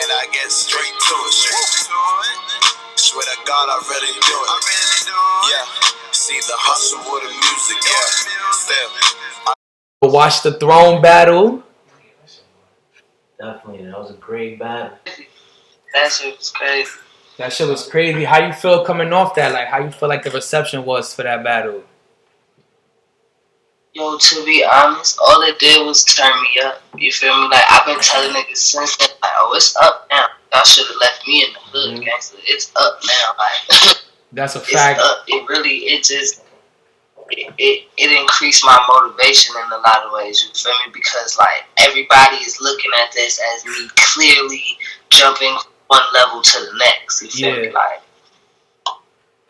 and I get straight to it. Swear to God, I really do it. Yeah, see the hustle with the music, yeah. Still. Watch the throne battle. Definitely, that was a great battle. That shit was crazy. That shit was crazy. How you feel coming off that? Like, how you feel like the reception was for that battle? Yo, to be honest, all it did was turn me up. You feel me? Like, I've been telling niggas since then, like, oh, it's up now. Y'all should have left me in the hood, gangster. It's up now. Like, that's a fact. It's up. It increased my motivation in a lot of ways. You feel me? Because, like, everybody is looking at this as me clearly jumping one level to the next. You feel me? Like,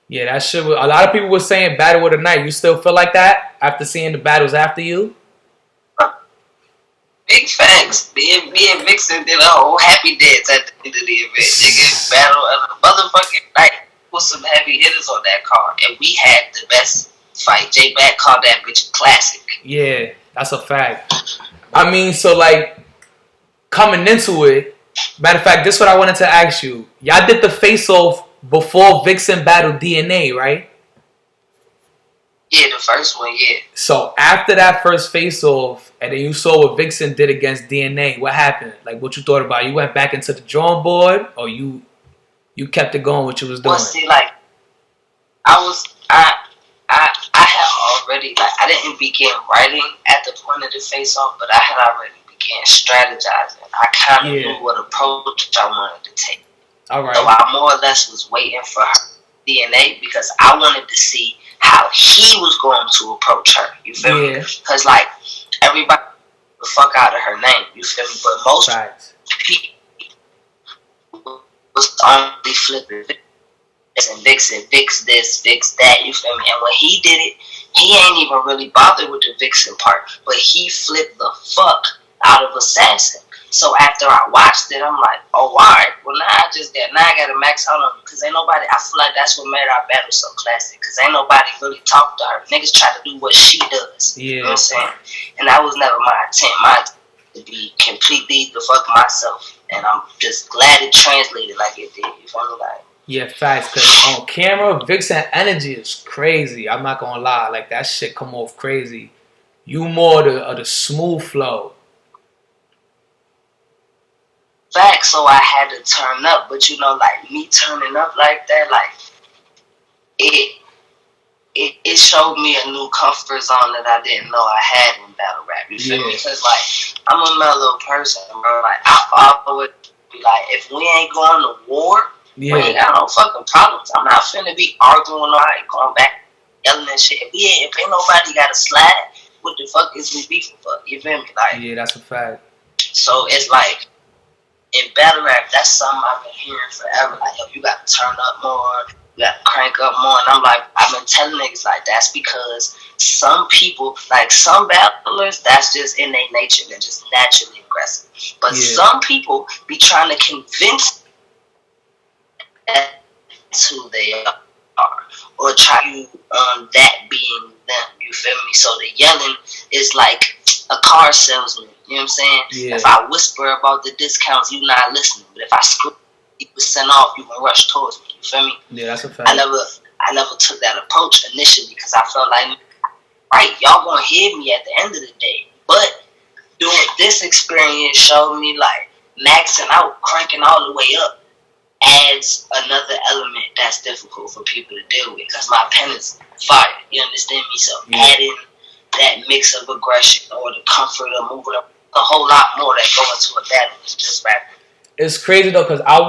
yeah, that shit was, a lot of people were saying battle of the night. You still feel like that after seeing the battles after you? Big facts. Me and Vixen did a whole happy dance at the end of the event. Nigga, battle of the motherfucking night with some heavy hitters on that card. And we had the best fight. J-Back called that bitch a classic. Yeah, that's a fact. I mean, so like, coming into it, matter of fact, this is what I wanted to ask you. Y'all did the face-off before Vixen battled DNA, right? Yeah, the first one, yeah. So after that first face-off, and then you saw what Vixen did against DNA, what happened? Like, what you thought about it? You went back into the drawing board, or you kept it going, what you was doing? Well, see, like, I had already, like, I didn't begin writing at the point of the face-off, but I had already began strategizing. I kind of knew what approach I wanted to take. All right. So I more or less was waiting for her DNA because I wanted to see how he was going to approach her. You feel me? Because, like, everybody the fuck out of her name. You feel me? But most people was only flipping and Vixen, Vix this, Vix that. You feel me? And when he did it, he ain't even really bothered with the Vixen part, but he flipped the fuck out of Assassin. So after I watched it, I'm like, oh, alright, well now I gotta max out on him, because ain't nobody, I feel like that's what made our battle so classic, because ain't nobody really talked to her. Niggas try to do what she does. You know what I'm saying? And that was never my intent. My intent to be completely the fuck myself. And I'm just glad it translated like it did. You feel me? Like, yeah, facts, because on camera, Vixen energy is crazy. I'm not gonna lie. Like, that shit come off crazy. You more of the smooth flow. Fact, so I had to turn up, but you know, like me turning up like that, like it showed me a new comfort zone that I didn't know I had in battle rap. You feel me? Because like I'm a mellow person, bro. Like I always be like, if we ain't going to war, we ain't got no fucking problems. I'm not finna be arguing with nobody, going back, yelling and shit. If ain't nobody got a slide, what the fuck is we beefing for? You feel me? Like, yeah, that's a fact. So it's like, in battle rap, that's something I've been hearing forever. Like, yo, you gotta turn up more, you gotta crank up more. And I'm like, I've been telling niggas, like, that's because some people, like, some battlers, that's just in their nature. They're just naturally aggressive. But some people be trying to convince that's who they are, or try you that being them. You feel me? So the yelling is like a car salesman. You know what I'm saying? Yeah. If I whisper about the discounts, you not listening. But if I scream 50% off, you can rush towards me. You feel me? Yeah, that's a fact. I never took that approach initially because I felt like, right, y'all gonna hear me at the end of the day. But doing this experience showed me like maxing out, cranking all the way up adds another element that's difficult for people to deal with because my pen is fire. You understand me? So adding that mix of aggression or the comfort of moving up, a whole lot more that go into a battle than just rapping. It's crazy though, because I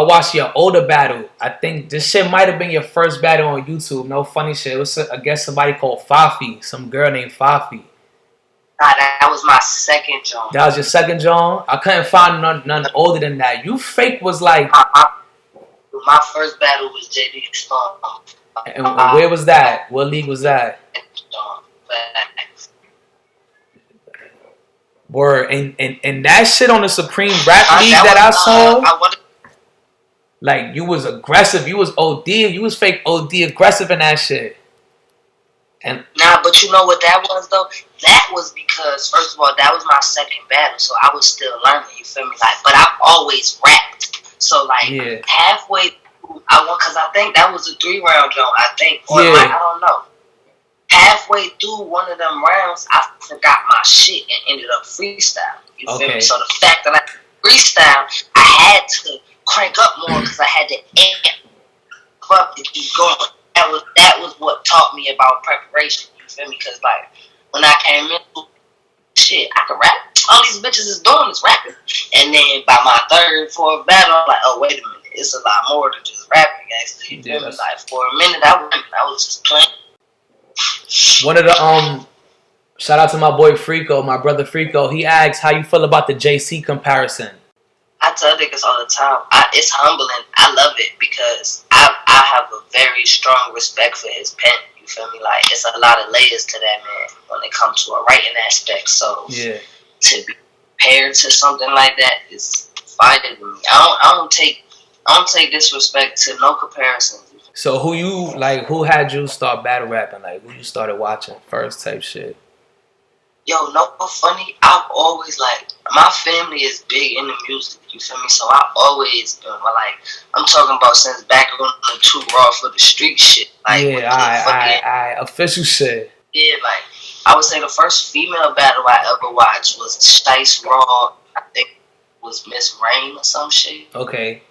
watched your older battle. I think this shit might have been your first battle on YouTube. No funny shit. It was against somebody called Fafi, some girl named Fafi. Nah, that was my second John. That was your second John? I couldn't find none older than that. You fake was like... My first battle was JD Storm. And where was that? What league was that? Word. And that shit on the Supreme Rap League that I saw, like, you was aggressive. You was OD. You was fake OD aggressive in that shit. And nah, but you know what that was, though? That was because, first of all, that was my second battle, so I was still learning, you feel me? Like, but I've always rapped. So like halfway through, because I think that was a 3-round jump. I think, or I don't know. Halfway through one of them rounds, I forgot my shit and ended up freestyle. You feel me? So the fact that I freestyle, I had to crank up more because I had to amp up to keep going. That was what taught me about preparation. You feel me? Because like when I came in, shit, I could rap. All these bitches is doing is rapping. And then by my 3rd, 4th battle, I'm like, oh wait a minute, it's a lot more than just rapping, gangster. You feel me? Like for a minute, I was just playing. One of the shout out to my boy Frico, my brother Frico. He asks how you feel about the JC comparison. I tell niggas all the time, it's humbling. I love it because I have a very strong respect for his pen. You feel me? Like it's a lot of layers to that man when it comes to a writing aspect. So to be compared to something like that is fire to me. I don't take disrespect to no comparison. So who had you start battle rapping? Like who you started watching first type shit? Yo, no funny. I've always my family is big into music. You feel me? So I always been I'm talking about since back on the Too Raw for the Street shit. I official shit. Yeah, I would say the first female battle I ever watched was Shice Raw. I think it was Miss Rain or some shit. Okay.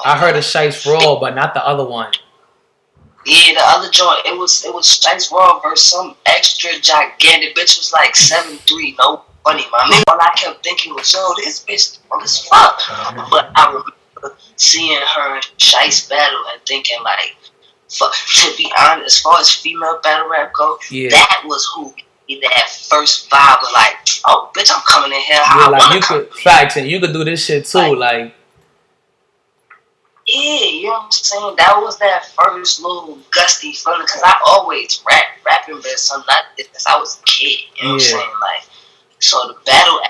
I heard of Shice Raw, but not the other one. Yeah, the other joint, it was Shice Raw versus some extra gigantic bitch. Was like 7'3", no funny, my man. All I kept thinking was, yo, this bitch as fuck. But I remember seeing her and Shice battle and thinking like, fuck. To be honest, as far as female battle rap go, that was who gave me that first vibe of like, oh, bitch, I'm coming in here how I wanna come in. Facts, and you could do this shit too, like. Yeah, you know what I'm saying? That was that first little gusty feeling, because I always rapping, but something like since I was a kid, you know what I'm saying? Like, so the battle,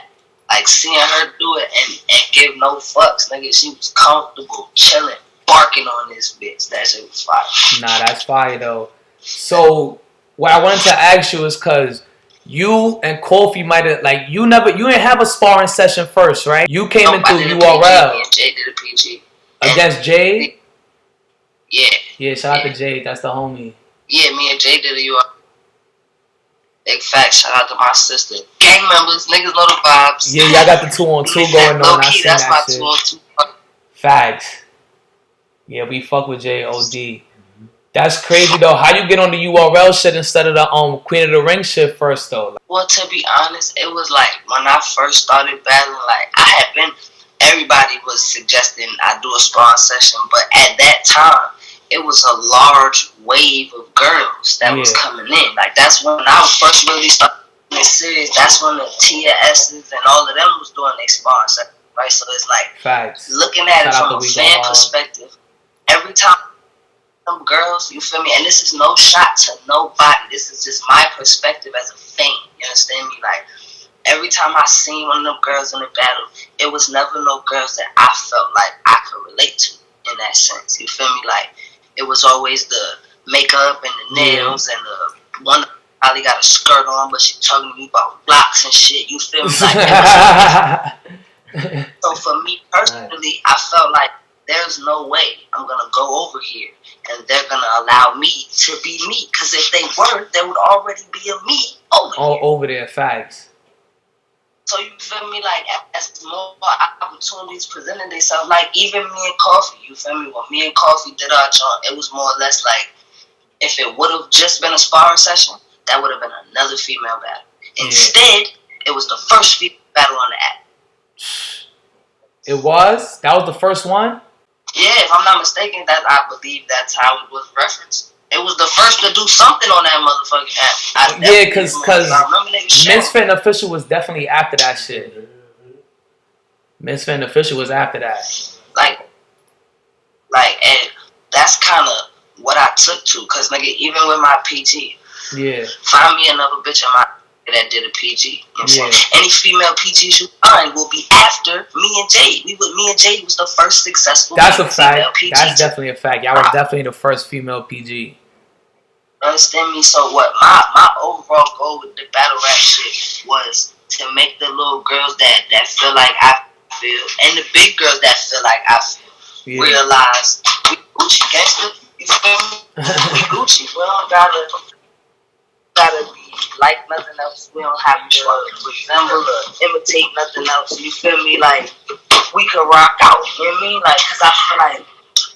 like seeing her do it and give no fucks, nigga, she was comfortable, chilling, barking on this bitch. That shit was fire. Nah, that's fire though. So, what I wanted to ask you is because you and Kofi might have, like, you didn't have a sparring session first, right? You came into URL. Me and Jay did a PG. Against Jay? Yeah. Yeah, shout out to Jay. That's the homie. Yeah, me and Jay did a URL. Big fact, shout out to my sister. Gang members, niggas know the vibes. Yeah, y'all got the 2-on-2 going on. I seen that's that my shit. 2-on-2. Facts. Yeah, we fuck with Jay OD. That's crazy though. How you get on the URL shit instead of the Queen of the Ring shit first though? Well, to be honest, it was like when I first started battling, like everybody was suggesting I do a sparring session, but at that time, it was a large wave of girls that was coming in. Like, that's when I first really started getting serious. That's when the TS's and all of them was doing their sparring session, right? So it's like, facts. Looking at it from a fan perspective, every time them girls, you feel me? And this is no shot to nobody. This is just my perspective as a fan. You understand me? Like, every time I seen one of them girls in the battle, it was never no girls that I felt like I could relate to in that sense. You feel me? Like, it was always the makeup and the nails and the one probably got a skirt on, but she talking to me about blocks and shit. You feel me? Like, so for me personally, I felt like there's no way I'm going to go over here and they're going to allow me to be me. Because if they weren't, there would already be a me over there, facts. So you feel me? Like, as more opportunities presented themselves, like even me and Coffee, you feel me? When me and Coffee did our joint, it was more or less like, if it would have just been a sparring session, that would have been another female battle. Instead, it was the first female battle on the app. It was? That was the first one? Yeah, if I'm not mistaken, I believe that's how it was referenced. It was the first to do something on that motherfucking app. Yeah, because Misfit and Official was definitely after that shit. Misfit and Official was after that. And that's kind of what I took to. Because, nigga, even with my PG, find me another bitch in my that did a PG. You know what I'm saying? Any female PGs you find will be after me and Jay. Me and Jay was the first successful female PG. That's definitely a fact. Y'all was definitely the first female PG. Understand me? So what my overall goal with the battle rap shit was to make the little girls that feel like I feel, and the big girls that feel like I feel, realize we Gucci gangster. You feel me? We Gucci. We don't gotta be like nothing else. We don't have to resemble or imitate nothing else. You feel me? Like we could rock out. You know what I mean? Like, cause I feel like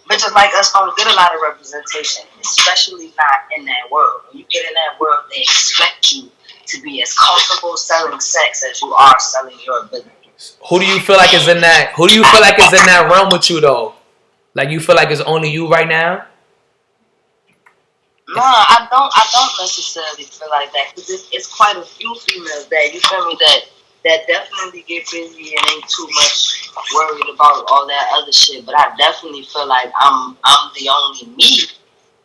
bitches like us don't get a lot of representation, especially not in that world. When you get in that world, they expect you to be as comfortable selling sex as you are selling your business. Who do you feel like is in that? Who do you feel like is in that realm with you though? Like you feel like it's only you right now? No, I don't necessarily feel like that because it's quite a few females that you feel me that definitely get busy and ain't too much worried about all that other shit. But I definitely feel like I'm the only me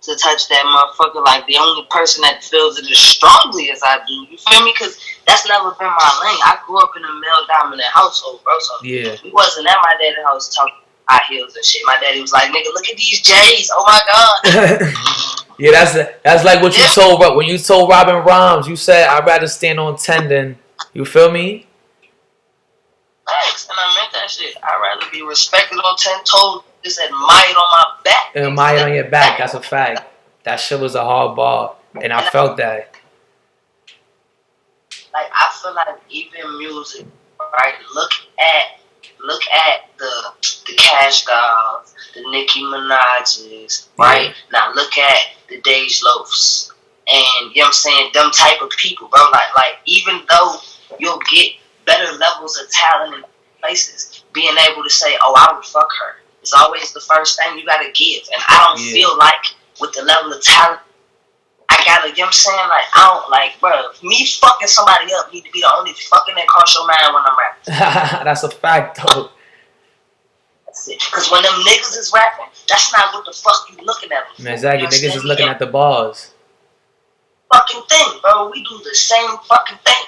to touch that motherfucker. Like the only person that feels it as strongly as I do. You feel me? Because that's never been my lane. I grew up in a male dominant household, bro. So we wasn't at my daddy's house talking high heels and shit. My daddy was like, "Nigga, look at these J's. Oh my god." Yeah, that's like what you told when you told Robin Rhymes. You said I'd rather stand on 10 than, you feel me? Thanks, and I meant that shit. I'd rather be respected on 10 toes than admired on my back. And admired on your back, that's a fact. That shit was a hard bar, and I felt that. Like I feel like even music, right? Look at the Cash Dolls, the Nicki Minaj's, right? Now look at the Dej Loafs, and you know what I'm saying, them type of people, bro. Like even though you'll get better levels of talent in places, being able to say, "Oh, I would fuck her," is always the first thing you gotta give. And I don't feel like with the level of talent I gotta, you know what I'm saying? Like, I don't, like, bro, me fucking somebody up need to be the only fucking that cross your mind when I'm rapping. That's a fact, though. That's it. Because when them niggas is rapping, that's not what the fuck you looking at. Man, exactly. Niggas is looking at the bars. Fucking thing, bro. We do the same fucking thing.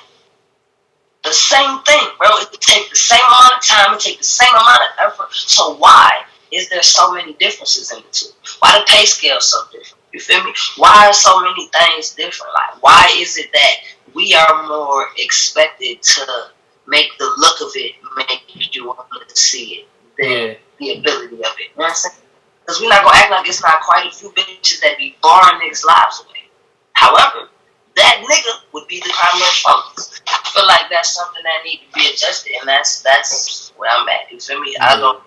The same thing, bro. It take the same amount of time. It take the same amount of effort. So why is there so many differences in the two? Why the pay scale so different? You feel me? Why are so many things different? Like, why is it that we are more expected to make the look of it make you want to see it than the ability of it? You know what I'm saying? Because we're not going to act like it's not quite a few bitches that be barring niggas' lives away. However, that nigga would be the primary focus. I feel like that's something that need to be adjusted, and that's where I'm at. You feel me? I don't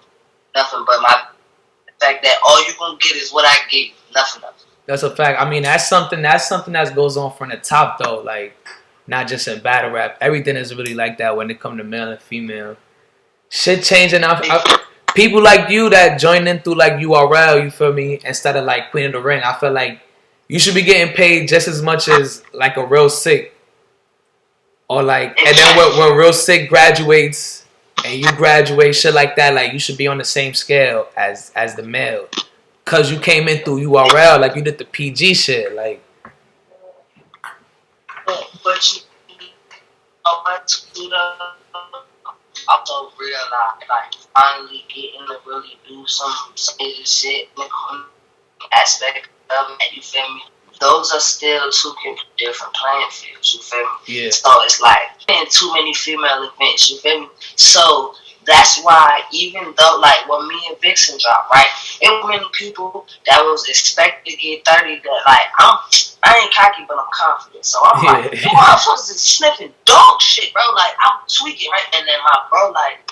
nothing but the fact that all you gonna get is what I give you, nothing else. That's a fact. I mean, that's something that goes on from the top though. Like, not just in battle rap. Everything is really like that when it comes to male and female. Shit changing. People like you that join in through like URL, you feel me? Instead of like Queen of the Ring, I feel like you should be getting paid just as much as like a Real Sick. Or like, and then when Real Sick graduates and you graduate, shit like that, like you should be on the same scale as the male. Cause you came in through URL, like you did the PG shit, like. But you know what? Also realize, like, finally getting to really do some shit in the aspect of it. You feel me? Those are still two different playing fields. You feel me? Yeah. So it's like too many female events. You feel me? So that's why, even though, like, when me and Vixen dropped, right, it were many people that was expected to get 30 that, like, I ain't cocky, but I'm confident. So I'm like, I'm supposed to sniffing dog shit, bro. Like, I'm tweaking, right? And then my bro, like,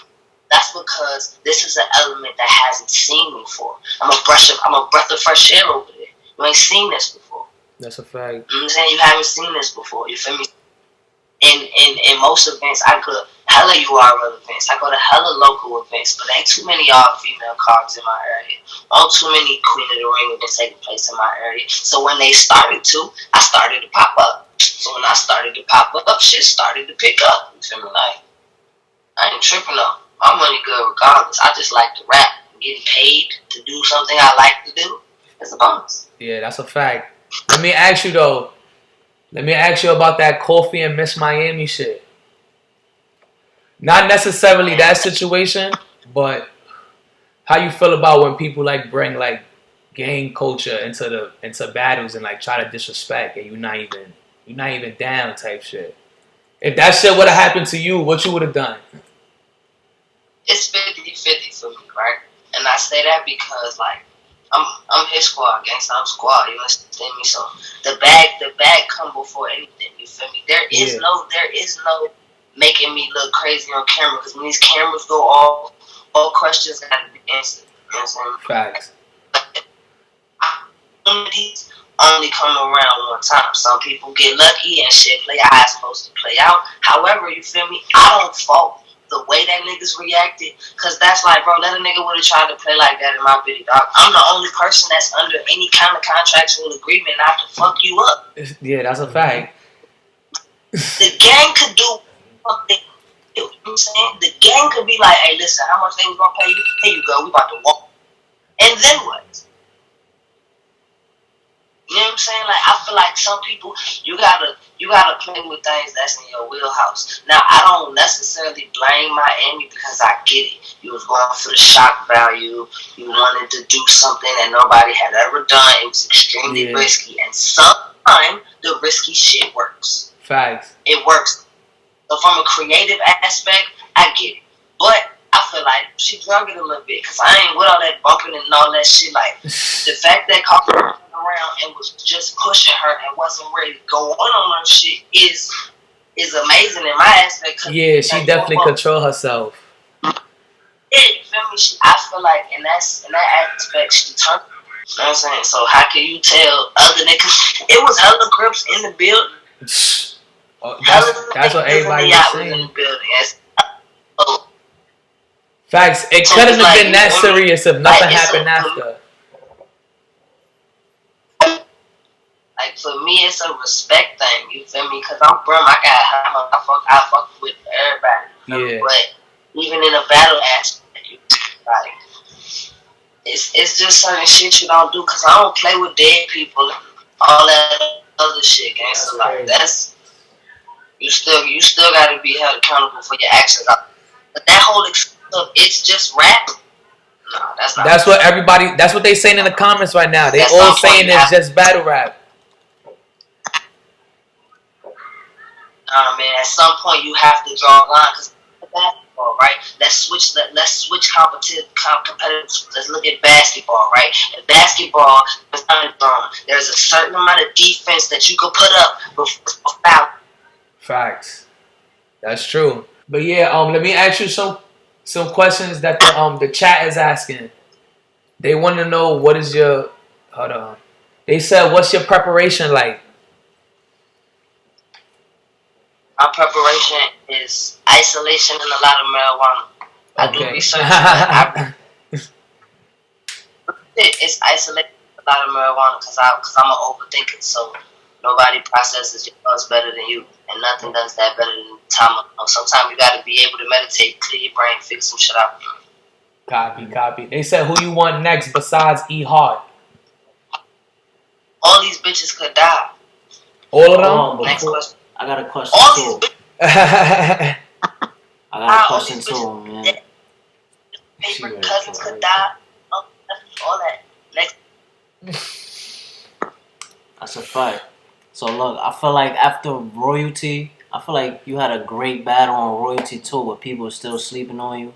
that's because this is an element that hasn't seen me before. I'm a breath of fresh air over there. You ain't seen this before. That's a fact. You know what I'm saying? You haven't seen this before. You feel me? In most events, I go to hella URL events. I go to hella local events, but ain't too many all-female cards in my area. Not too many Queen of the Ring events taking place in my area. So when they started to, I started to pop up. So when I started to pop up, shit started to pick up. You feel me? Like, I ain't tripping on. My money good regardless. I just like to rap. Getting paid to do something I like to do is a bonus. Yeah, that's a fact. Let me ask you though. Let me ask you about that Kofi and Miss Miami shit. Not necessarily that situation, but how you feel about when people like bring like gang culture into battles and like try to disrespect and you're not even down type shit. If that shit would have happened to you, what you would have done? it's 50-50 for me, right? And I say that because like I'm his squad, gangsta. I'm squad. You understand me? So the bag come before anything. You feel me? There is no making me look crazy on camera because when these cameras go off, all questions gotta be answered. You know what I'm saying? Facts. Opportunities only come around one time. Some people get lucky and shit play how it's supposed to play out. However, you feel me? I don't fault the way that niggas reacted, cause that's like, bro, let a nigga would have tried to play like that in my video, dog. I'm the only person that's under any kind of contractual agreement not to fuck you up. Yeah, that's a fact. The gang could do what they do. You know what I'm saying? The gang could be like, hey, listen, how much they was gonna pay you? Here you go, we about to walk. And then what? You know what I'm saying? Like, I feel like some people, you gotta play with things that's in your wheelhouse. Now, I don't necessarily blame Miami because I get it. You was going for the shock value. You wanted to do something that nobody had ever done. It was extremely risky, and sometimes the risky shit works. Facts. It works. So from a creative aspect, I get it, but I feel like she drug it a little bit because I ain't with all that bumping and all that shit. Like, the fact that Carter turned around and was just pushing her and wasn't ready to go on her shit is amazing in my aspect. Yeah, she definitely control herself. Yeah, you feel me? I feel like in that aspect, she turned. You know what I'm saying? So how can you tell other niggas? It was other grips in the building. Oh, that's what everybody was saying. In the building. Facts. It couldn't have been that serious if nothing happened after. Like, for me, it's a respect thing. You feel me? Because I'm brum. I fuck with everybody. Yeah. But even in a battle aspect, like, it's just certain shit you don't do. Because I don't play with dead people. All that other shit, gang. So like, that's you still got to be held accountable for your actions. But that whole it's just rap. No, that's not. That's what everybody. That's what they saying in the comments right now. They all saying it's just battle rap. Nah, man. At some point, you have to draw a line because basketball, right? Let's switch competitive. Let's look at basketball, right? In basketball, there's a certain amount of defense that you can put up before foul. Facts. That's true. But yeah, let me ask you some questions that the chat is asking. They want to know what is your hold on. They said, what's your preparation like? My preparation is isolation and a lot of marijuana. I do research. It's isolation and a lot of marijuana because I'm an overthinker. So nobody processes your thoughts better than you, and nothing does that better than time. Sometimes you got to be able to meditate, clear your brain, figure some shit out. Copy. They said, who you want next besides E Hart? All these bitches could die. All of them? Next question. I got a question too. I got a question too, man. Favorite cousins could die. All that. Next. That's a fact. So look, I feel like after Royalty, I feel like you had a great battle on Royalty too, but people are still sleeping on you,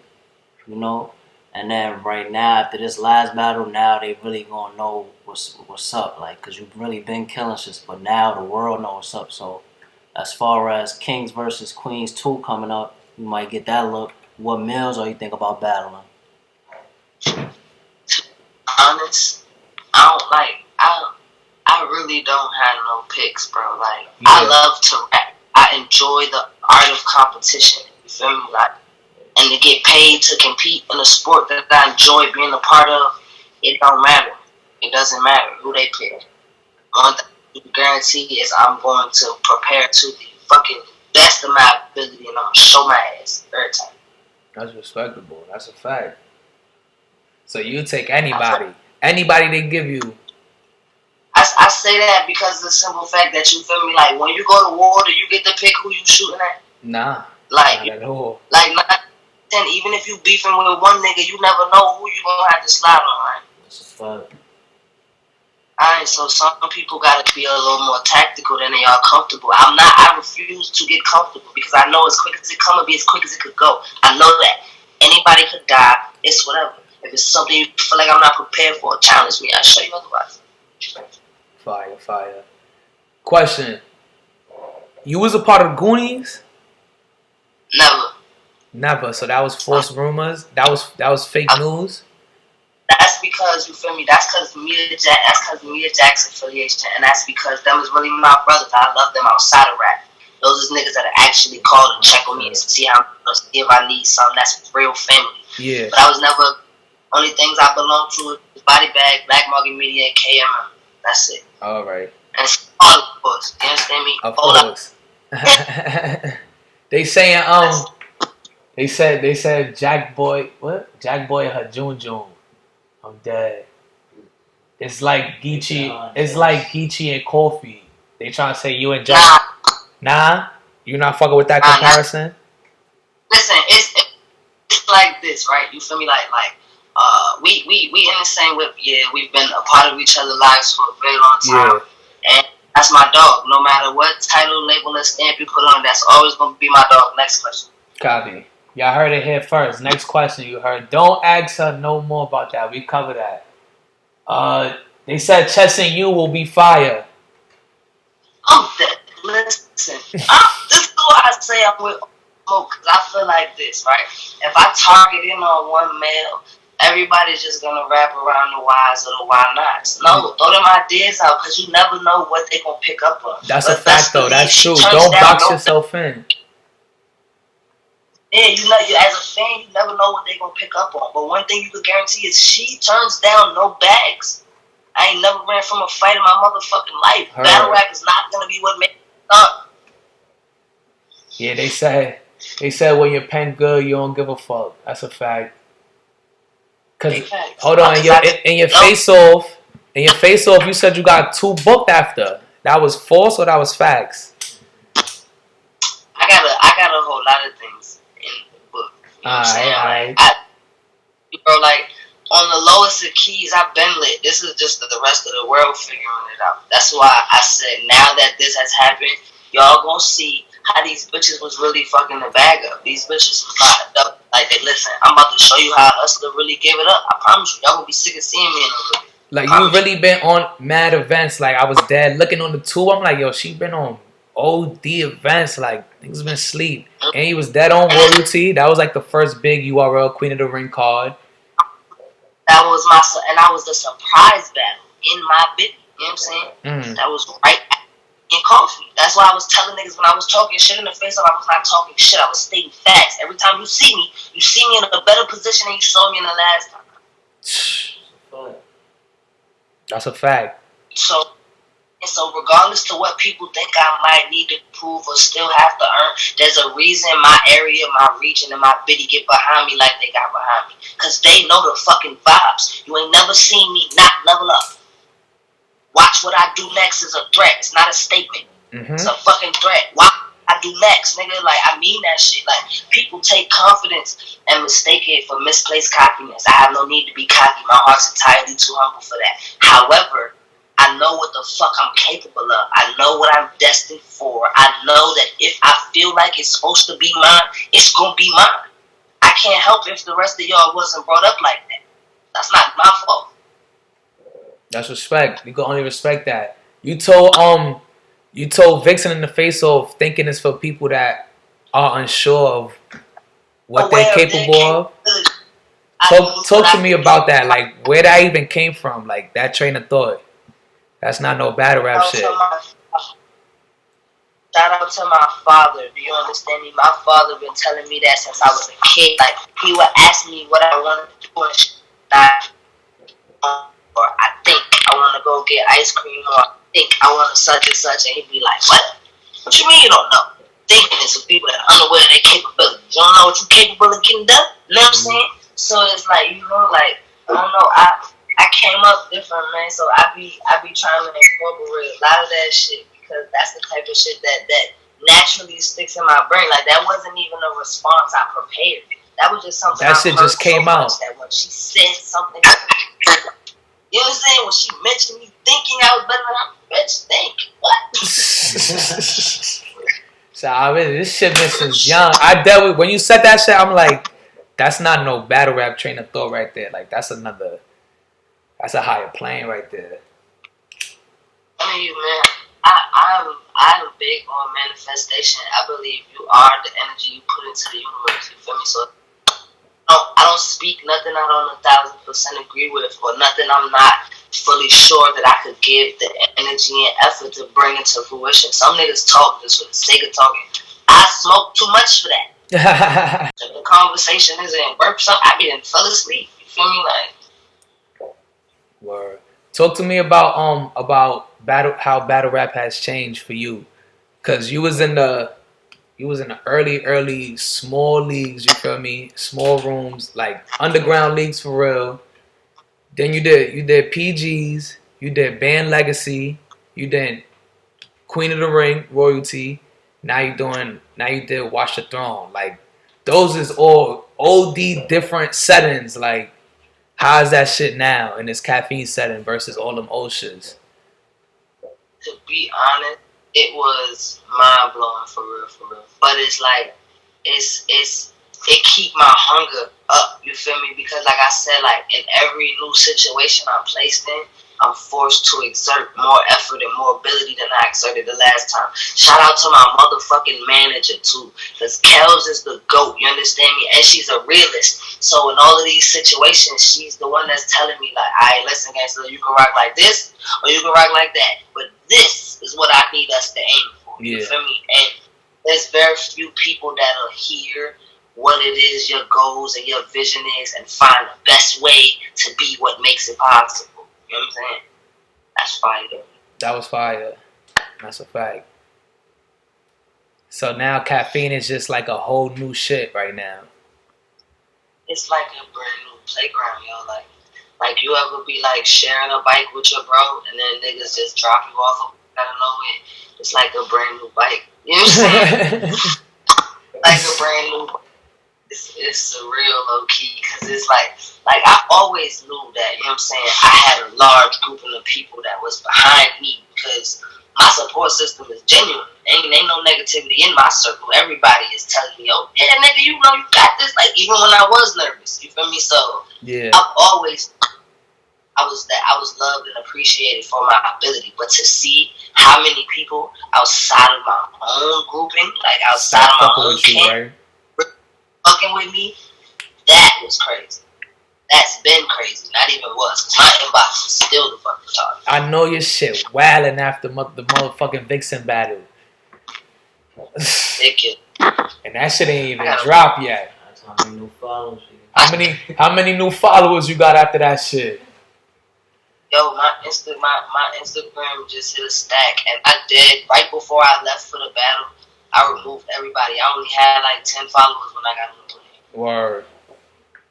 you know. And then right now, after this last battle, now they really gonna know what's up, like, cause you've really been killing shit. But now the world knows what's up. So as far as Kings versus Queens 2 coming up, you might get that look. What Mills are you think about battling? Honest, I really don't have no picks, bro. Like, I love to rap. I enjoy the art of competition. You feel me? Like, and to get paid to compete in a sport that I enjoy being a part of, it don't matter. It doesn't matter who they pick. One thing I can guarantee is I'm going to prepare to the fucking best of my ability, and I'm gonna show my ass every time. That's respectable. That's a fact. So you take anybody they give you. I say that because of the simple fact that, you feel me, like, when you go to war, do you get to pick who you shooting at? Nah. Like, not at all. Like, then even if you beefing with one nigga, you never know who you gonna have to slide on, right? That's a fact. Alright, so some people gotta be a little more tactical than they are comfortable. I refuse to get comfortable because I know as quick as it come, it'll be as quick as it could go. I know that. Anybody could die. It's whatever. If it's something you feel like I'm not prepared for, challenge me. I'll show you otherwise. Fire. Question. You was a part of Goonies? Never. So that was false rumors? That was fake news? That's because, you feel me, that's because Mia Jackson affiliation, and that's because them is really my brothers. I love them outside of rap. Those is niggas that are actually called and check on me to see if I need something. That's real family. Yeah. But I was never, only things I belong to is Body Bag, Black Market Media, and KMM. That's it. All right. And all of course. You understand me? Of course. They said Jack Boy, what? Jack Boy and her June. I'm dead. It's like Geechee and Kofi. They trying to say you and Jack. Nah? You not fucking with that comparison? Listen, it's like this, right? You feel me? Like we in the same whip. Yeah, we've been a part of each other's lives for a very long time. Yeah. And that's my dog. No matter what title, label, or stamp you put on, that's always gonna be my dog. Next question. Copy. Y'all heard it here first. Next question you heard. Don't ask her no more about that. We covered that. They said Chessing You will be fire. I'm dead. Listen, this is why I say I'm with Mo, because I feel like this, right? If I target in on one male, everybody's just gonna wrap around the whys or the why nots. No, throw them ideas out, because you never know what they're gonna pick up on. That's a fact, though. That's true. Don't box yourself in. Yeah, you as a fan, you never know what they're gonna pick up on. But one thing you can guarantee is she turns down no bags. I ain't never ran from a fight in my motherfucking life. Her. Battle rap is not gonna be what makes it up. Yeah, they said when your pen good, you don't give a fuck. That's a fact. Cause hold on, in your face off, you said you got 2 booked after. That was false or that was facts? I got a whole lot of things in the book. You know what I'm saying? Bro, like on the lowest of keys, I've been lit. This is just the rest of the world figuring it out. That's why I said now that this has happened, y'all gonna see how these bitches was really fucking the bag up. These bitches was not up. Like, they listen, I'm about to show you how a hustler really give it up. I promise you, y'all gonna be sick of seeing me in a little bit. Like, you really been on mad events. Like, I was dead looking on the tube. I'm like, yo, she been on OD events. Like, niggas been asleep. And he was dead on royalty. That was like the first big URL Queen of the Ring card. That was I was the surprise battle in my bit. You know what I'm saying? That was right in coffee. That's why I was telling niggas when I was talking shit in the face of, I was not talking shit. I was stating facts. Every time you see me in a better position than you saw me in the last time. That's a fact. So regardless to what people think I might need to prove or still have to earn, there's a reason my area, my region, and my biddy get behind me like they got behind me. Because they know the fucking vibes. You ain't never seen me not level up. Watch what I do next is a threat. It's not a statement. It's a fucking threat. Watch what I do next, nigga. Like, I mean that shit. Like, people take confidence and mistake it for misplaced cockiness. I have no need to be cocky. My heart's entirely too humble for that. However, I know what the fuck I'm capable of. I know what I'm destined for. I know that if I feel like it's supposed to be mine, it's gonna be mine. I can't help if the rest of y'all wasn't brought up like that. That's not my fault. That's respect. You can only respect that. You told Vixen in the face of thinking it's for people that are unsure of what they're capable of. Talk to me about that. Like, where that even came from. Like, that train of thought. That's not no battle rap shit. Shout out to my father. Do you understand me? My father been telling me that since I was a kid. Like, he would ask me what I wanted to do and shit. Or I think I want to go get ice cream, or I think I want to such and such, and he'd be like, what? What you mean you don't know? Thinking is for people that are unaware of their capabilities. You don't know what you're capable of getting done? You know what I'm saying? So it's like, you know, like, I don't know, I came up different, man, so I be trying to incorporate a lot of that shit, because that's the type of shit that naturally sticks in my brain. Like, that wasn't even a response I prepared. That was just something that shit just came out. That when she said something, you know what I'm saying? When she mentioned me thinking I was better than her, bitch, think. What? So, I mean, this shit been since young. I dealt with, when you said that shit, I'm like, that's not no battle rap train of thought right there. Like that's a higher plane right there. I mean, man, I'm big on manifestation. I believe you are the energy you put into the universe. You feel me? So I don't speak nothing I don't 1,000% agree with, or nothing I'm not fully sure that I could give the energy and effort to bring into fruition. Some niggas talk just for the sake of talking. I smoke too much for that. If the conversation isn't worth something, I be fell asleep. You feel me? Like, Word. Talk to me about how battle rap has changed for you, cause you was in the early small leagues. You feel me? Small rooms, like underground leagues for real. Then you did PGs, you did Band Legacy, you did Queen of the Ring, Royalty. Now you did Watch the Throne. Like those is all OD different settings. Like how's that shit now in this caffeine setting versus all them old shits? to be honest, it was mind blowing for real, for real. But it's like it keep my hunger up. You feel me? Because like I said, like in every new situation I'm placed in, I'm forced to exert more effort and more ability than I exerted the last time. Shout out to my motherfucking manager too, because Kels is the GOAT. You understand me? And she's a realist. So in all of these situations, she's the one that's telling me like, "Alright, listen, gangster, you can rock like this or you can rock like that, but this is what I need us to aim for." Yeah. You feel me? And there's very few people that'll hear what it is your goals and your vision is and find the best way to be what makes it possible. You know what I'm saying? That's fire. That was fire. That's a fact. So now caffeine is just like a whole new shit right now. It's like a brand new playground, yo. Like you ever be like sharing a bike with your bro and then niggas just drop you off out of nowhere. It's like a brand new bike. You know what I'm saying? Like a brand new bike. It's surreal, low key, because it's like I always knew that, you know what I'm saying, I had a large group of people that was behind me because my support system is genuine. Ain't no negativity in my circle. Everybody is telling me, "Oh, yeah, nigga, you know you got this." Like, even when I was nervous, you feel me? So, Yeah. I was loved and appreciated for my ability, but to see how many people outside of my own grouping, like outside of my own camp, fucking with me, that was crazy. That's been crazy. Not even was, because my inbox is still the fucking retarded. I know your shit wilding after the motherfucking Vixen battle. And that shit ain't even dropped yet. That's how many new followers. How many new followers you got after that shit? Yo, my Instagram just hit a stack, and I did right before I left for the battle. I removed everybody. I only had like 10 followers when I got eliminated. Word.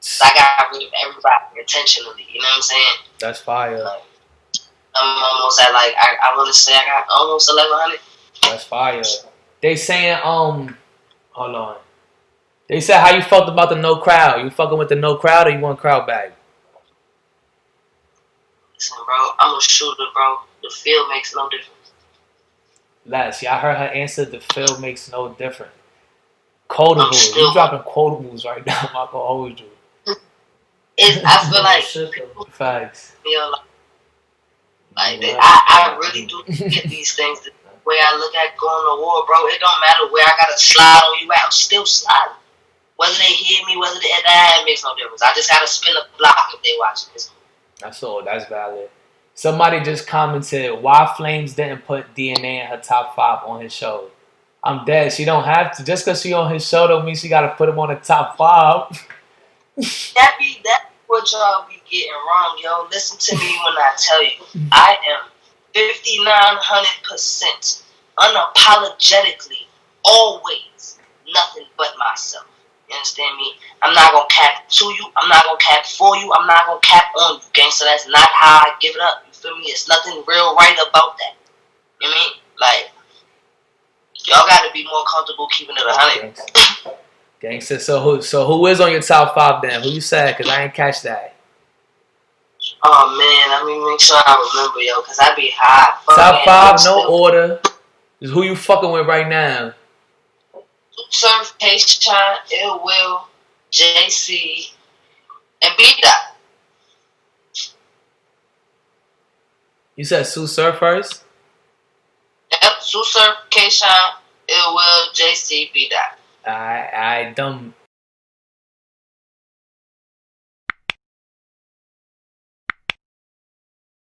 So I got rid of everybody intentionally. You know what I'm saying? That's fire. Like, I'm almost at like I want to say I got almost 1,100. That's fire. They saying hold on. They said how you felt about the no crowd. You fucking with the no crowd or you want crowd back? Listen, bro, I'm a shooter, bro. The field makes no difference. Les, y'all heard her answer. The field makes no difference. Quotables. You dropping quotables right now. I'm not gonna hold you. I feel like people, facts. You know, I really do get these things. The way I look at going to war, bro, it don't matter where I gotta slide on you at. I'm still sliding. Whether they hear me, whether that makes no difference. I just gotta spin a block if they watch it. That's all. That's valid. Somebody just commented, why Flames didn't put DNA in her top 5 on his show. I'm dead. She don't have to. Just because she on his show don't mean she got to put him on the top 5. That's what y'all be getting wrong, yo. Listen to me when I tell you. I am 5,900% unapologetically always nothing but myself. You understand me? I'm not going to cap to you. I'm not going to cap for you. I'm not going to cap on you, gangster. That's not how I give it up. You feel me? It's nothing real right about that. You know what I mean? Like, y'all got to be more comfortable keeping it 100. Gangster. So who is on your top 5 then? Who you said? Because I ain't catch that. Oh, man. Let me make sure I remember, yo, because I be high. Top 5, no order. Who you fucking with right now? Surf, K-Shine, Ill Will, JC, and B Dot. You said Sue Surf first? Yep, Sue Surf, K Shine, Ill Will, JC, B Dot. I dumb